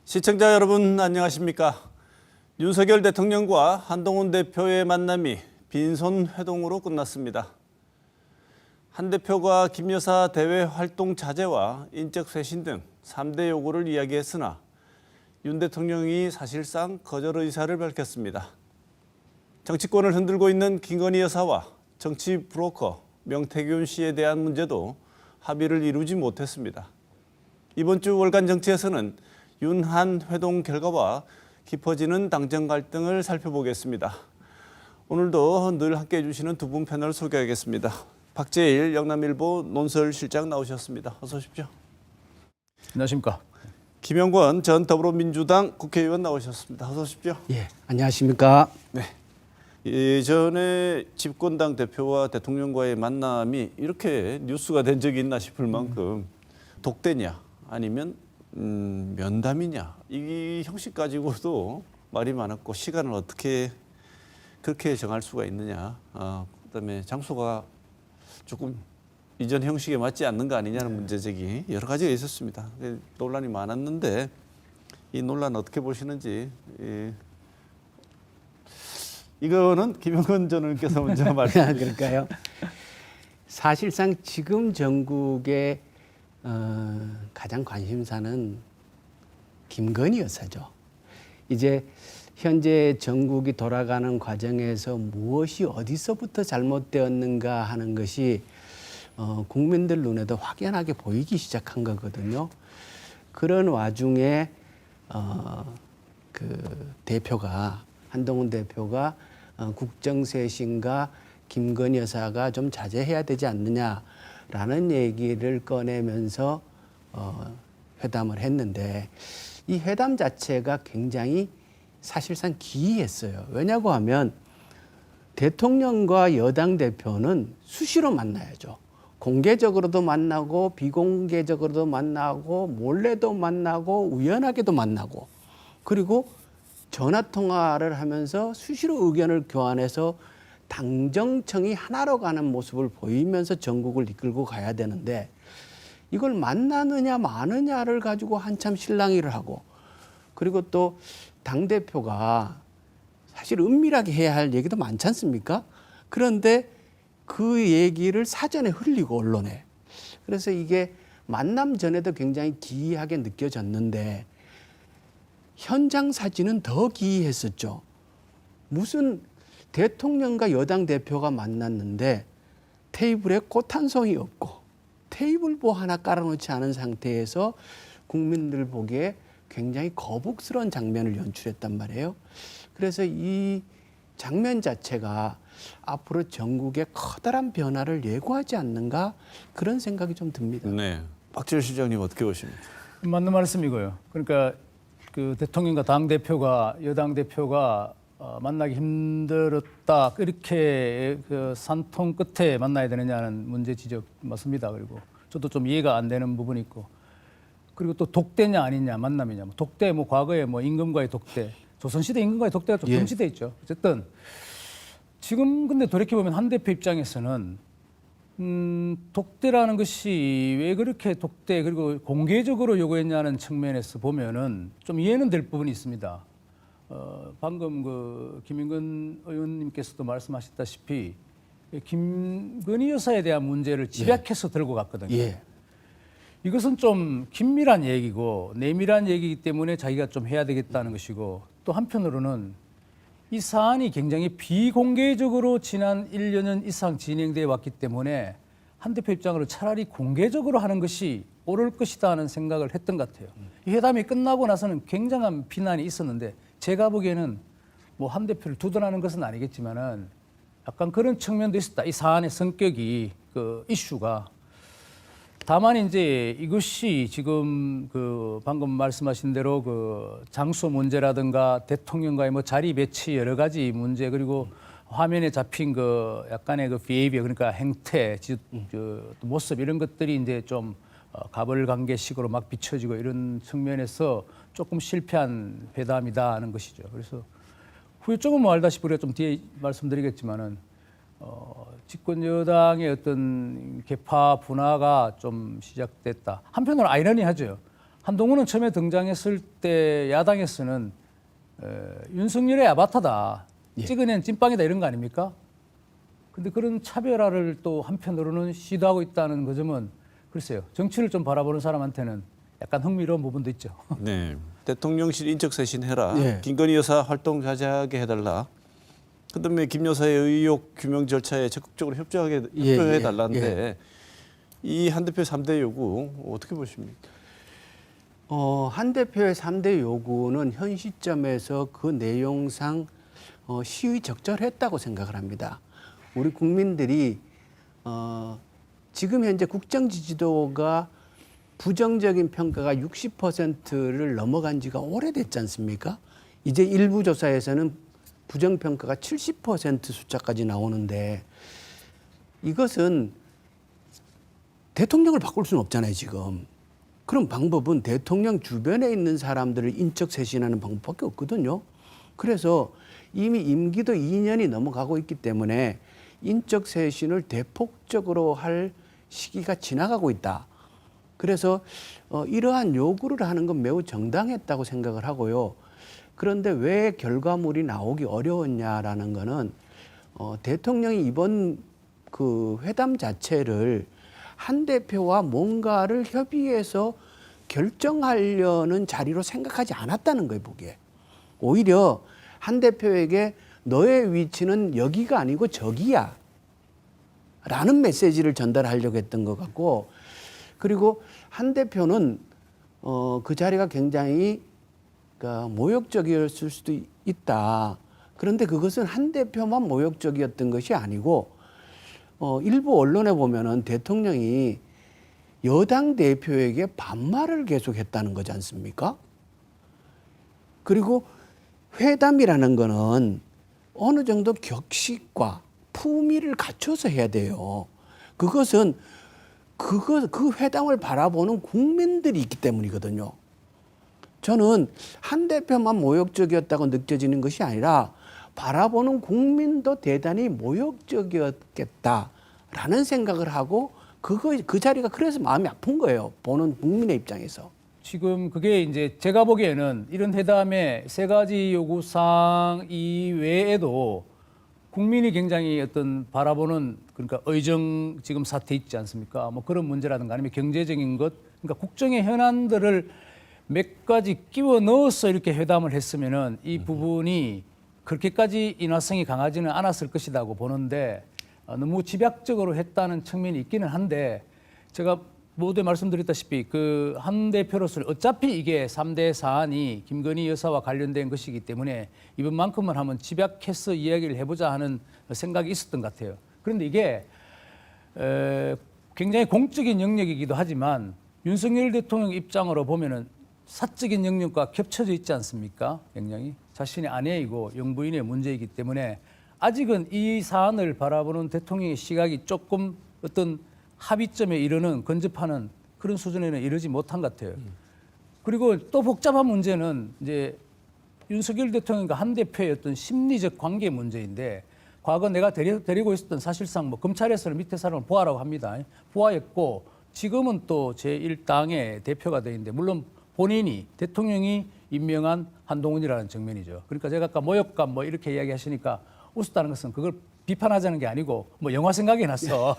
시청자 여러분 안녕하십니까? 윤석열 대통령과 한동훈 대표의 만남이 빈손 회동으로 끝났습니다. 한 대표가 김 여사 대외 활동 자제와 인적 쇄신 등 3대 요구를 이야기했으나 윤 대통령이 사실상 거절 의사를 밝혔습니다. 정치권을 흔들고 있는 김건희 여사와 정치 브로커 명태균 씨에 대한 문제도 합의를 이루지 못했습니다. 이번 주 월간 정치에서는 윤한 회동 결과와 깊어지는 당정 갈등을 살펴보겠습니다. 오늘도 늘 함께해 주시는 두 분 패널 소개하겠습니다. 박재일 영남일보 논설실장 나오셨습니다. 어서 오십시오. 안녕하십니까. 김영권 전 더불어민주당 국회의원 나오셨습니다. 어서 오십시오. 예, 안녕하십니까. 네. 예전에 집권당 대표와 대통령과의 만남이 이렇게 뉴스가 된 적이 있나 싶을 만큼 독대냐 아니면 면담이냐 이 형식 가지고도 말이 많았고 시간을 어떻게 그렇게 정할 수가 있느냐 그다음에 장소가 조금 이전 형식에 맞지 않는 거 아니냐는 문제 제기 여러 가지가 있었습니다. 논란이 많았는데 이 논란 어떻게 보시는지 이거는 김영건 전 의원께서 먼저 말씀. 그럴까요? 사실상 지금 전국의 가장 관심사는 김건희 여사죠. 이제 현재 전국이 돌아가는 과정에서 무엇이 어디서부터 잘못되었는가 하는 것이 국민들 눈에도 확연하게 보이기 시작한 거거든요. 그런 와중에 그 대표가 한동훈 대표가 국정쇄신과 김건희 여사가 좀 자제해야 되지 않느냐라는 얘기를 꺼내면서 회담을 했는데 이 회담 자체가 굉장히 사실상 기이했어요. 왜냐고 하면 대통령과 여당 대표는 수시로 만나야죠. 공개적으로도 만나고 비공개적으로도 만나고 몰래도 만나고 우연하게도 만나고 그리고 전화 통화를 하면서 수시로 의견을 교환해서 당정청이 하나로 가는 모습을 보이면서 전국을 이끌고 가야 되는데 이걸 만나느냐 마느냐를 가지고 한참 실랑이를 하고 그리고 또 당대표가 사실 은밀하게 해야 할 얘기도 많지 않습니까? 그런데 그 얘기를 사전에 흘리고 언론에 그래서 이게 만남 전에도 굉장히 기이하게 느껴졌는데 현장 사진은 더 기이했었죠. 무슨 대통령과 여당 대표가 만났는데 테이블에 꽃 한 송이 없고 테이블보 하나 깔아놓지 않은 상태에서 국민들 보기에 굉장히 거북스러운 장면을 연출했단 말이에요. 그래서 이 장면 자체가 앞으로 전국에 커다란 변화를 예고하지 않는가 그런 생각이 좀 듭니다. 네, 박재일 실장님 어떻게 보십니까? 맞는 말씀이고요. 그러니까 그 대통령과 당 대표가 여당 대표가 만나기 힘들었다 이렇게 그 산통 끝에 만나야 되느냐는 문제 지적 맞습니다. 그리고 저도 좀 이해가 안 되는 부분이 있고 그리고 또 독대냐 아니냐 만남이냐 독대 과거에 임금과의 독대 조선시대 임금과의 독대가 좀 금지돼 있죠. 어쨌든 지금 근데 돌이켜 보면 한 대표 입장에서는 독대라는 것이 왜 그렇게 독대 그리고 공개적으로 요구했냐는 측면에서 보면은 좀 이해는 될 부분이 있습니다. 방금 그 김영건 의원님께서도 말씀하셨다시피 김건희 여사에 대한 문제를 집약해서 들고 갔거든요. 예. 이것은 좀 긴밀한 얘기고 내밀한 얘기이기 때문에 자기가 좀 해야 되겠다는 것이고 또 한편으로는 이 사안이 굉장히 비공개적으로 지난 1년 이상 진행되어 왔기 때문에 한 대표 입장으로 차라리 공개적으로 하는 것이 옳을 것이다 하는 생각을 했던 것 같아요. 이 회담이 끝나고 나서는 굉장한 비난이 있었는데 제가 보기에는 한 대표를 두둔하는 것은 아니겠지만은 약간 그런 측면도 있었다. 이 사안의 성격이 그 이슈가 다만 이제 이것이 지금 그 방금 말씀하신 대로 그 장소 문제라든가 대통령과의 자리 배치 여러 가지 문제 그리고 화면에 잡힌 그 약간의 그 비헤이비어 그러니까 행태, 그 모습 이런 것들이 이제 좀 가벌관계식으로 막 비춰지고 이런 측면에서 조금 실패한 회담이다 하는 것이죠. 그래서 후유증은 알다시피 우리가 좀 뒤에 말씀드리겠지만은 집권 여당의 어떤 개파 분화가 좀 시작됐다. 한편으로 아이러니하죠. 한동훈은 처음에 등장했을 때 야당에서는 윤석열의 아바타다, 찍어낸 찐빵이다 이런 거 아닙니까? 근데 그런 차별화를 또 한편으로는 시도하고 있다는 그 점은 글쎄요, 정치를 좀 바라보는 사람한테는 약간 흥미로운 부분도 있죠. 네. 대통령실 인적 쇄신해라. 예. 김건희 여사 활동 자제하게 해달라. 그다음에 김 여사의 의혹 규명 절차에 적극적으로 협조해달라는데 이 한 대표 3대 요구 어떻게 보십니까? 한 대표의 3대 요구는 현 시점에서 그 내용상 시의적절했다고 생각을 합니다. 우리 국민들이 지금 현재 국정 지지도가 부정적인 평가가 60%를 넘어간 지가 오래됐지 않습니까? 이제 일부 조사에서는 부정평가가 70% 숫자까지 나오는데 이것은 대통령을 바꿀 수는 없잖아요, 지금. 그런 방법은 대통령 주변에 있는 사람들을 인적 쇄신하는 방법밖에 없거든요. 그래서 이미 임기도 2년이 넘어가고 있기 때문에 인적 쇄신을 대폭적으로 할 시기가 지나가고 있다. 그래서 이러한 요구를 하는 건 매우 정당했다고 생각을 하고요. 그런데 왜 결과물이 나오기 어려웠냐라는 거는 대통령이 이번 그 회담 자체를 한 대표와 뭔가를 협의해서 결정하려는 자리로 생각하지 않았다는 거예요, 보기에. 오히려 한 대표에게 너의 위치는 여기가 아니고 저기야 라는 메시지를 전달하려고 했던 것 같고, 그리고 한 대표는 그 자리가 굉장히 그러니까 모욕적이었을 수도 있다. 그런데 그것은 한 대표만 모욕적이었던 것이 아니고 일부 언론에 보면은 대통령이 여당 대표에게 반말을 계속했다는 거지 않습니까? 그리고 회담이라는 거는 어느 정도 격식과 품위를 갖춰서 해야 돼요. 그것은 그 회담을 바라보는 국민들이 있기 때문이거든요. 저는 한 대표만 모욕적이었다고 느껴지는 것이 아니라 바라보는 국민도 대단히 모욕적이었겠다라는 생각을 하고 그 자리가 그래서 마음이 아픈 거예요. 보는 국민의 입장에서. 지금 그게 이제 제가 보기에는 이런 회담의 세 가지 요구사항 이외에도 국민이 굉장히 어떤 바라보는 그러니까 의정 지금 사태 있지 않습니까? 뭐 그런 문제라든가 아니면 경제적인 것, 그러니까 국정의 현안들을 몇 가지 끼워 넣어서 이렇게 회담을 했으면은 이 부분이 그렇게까지 인화성이 강하지는 않았을 것이라고 보는데 너무 집약적으로 했다는 측면이 있기는 한데 제가 모두에 말씀드렸다시피 그 한 대표로서 어차피 이게 3대 사안이 김건희 여사와 관련된 것이기 때문에 이번만큼은 한번 집약해서 이야기를 해보자 하는 생각이 있었던 것 같아요. 그런데 이게 굉장히 공적인 영역이기도 하지만 윤석열 대통령 입장으로 보면은 사적인 영역과 겹쳐져 있지 않습니까? 굉장히 자신의 아내이고 영부인의 문제이기 때문에 아직은 이 사안을 바라보는 대통령의 시각이 조금 어떤 합의점에 이르는 근접하는 그런 수준에는 이르지 못한 것 같아요. 그리고 또 복잡한 문제는 이제 윤석열 대통령과 한 대표의 어떤 심리적 관계 문제인데 과거 내가 데리고 있었던 사실상 뭐 검찰에서는 밑에 사람을 보아라고 합니다. 보아였고 지금은 또 제1당의 대표가 되어 있는데 물론 본인이 대통령이 임명한 한동훈이라는 정면이죠. 그러니까 제가 아까 모욕감 뭐 이렇게 이야기하시니까 웃었다는 것은 그걸 비판하자는 게 아니고 뭐 영화 생각이 났어.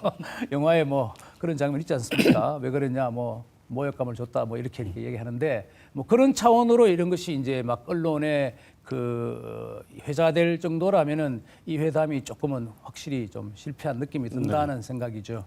영화에 뭐 그런 장면 있지 않습니까? 왜 그랬냐 뭐 모욕감을 줬다 뭐 이렇게 얘기하는데 뭐 그런 차원으로 이런 것이 이제 막 언론에 그 회자될 정도라면은 이 회담이 조금은 확실히 좀 실패한 느낌이 든다는 생각이죠.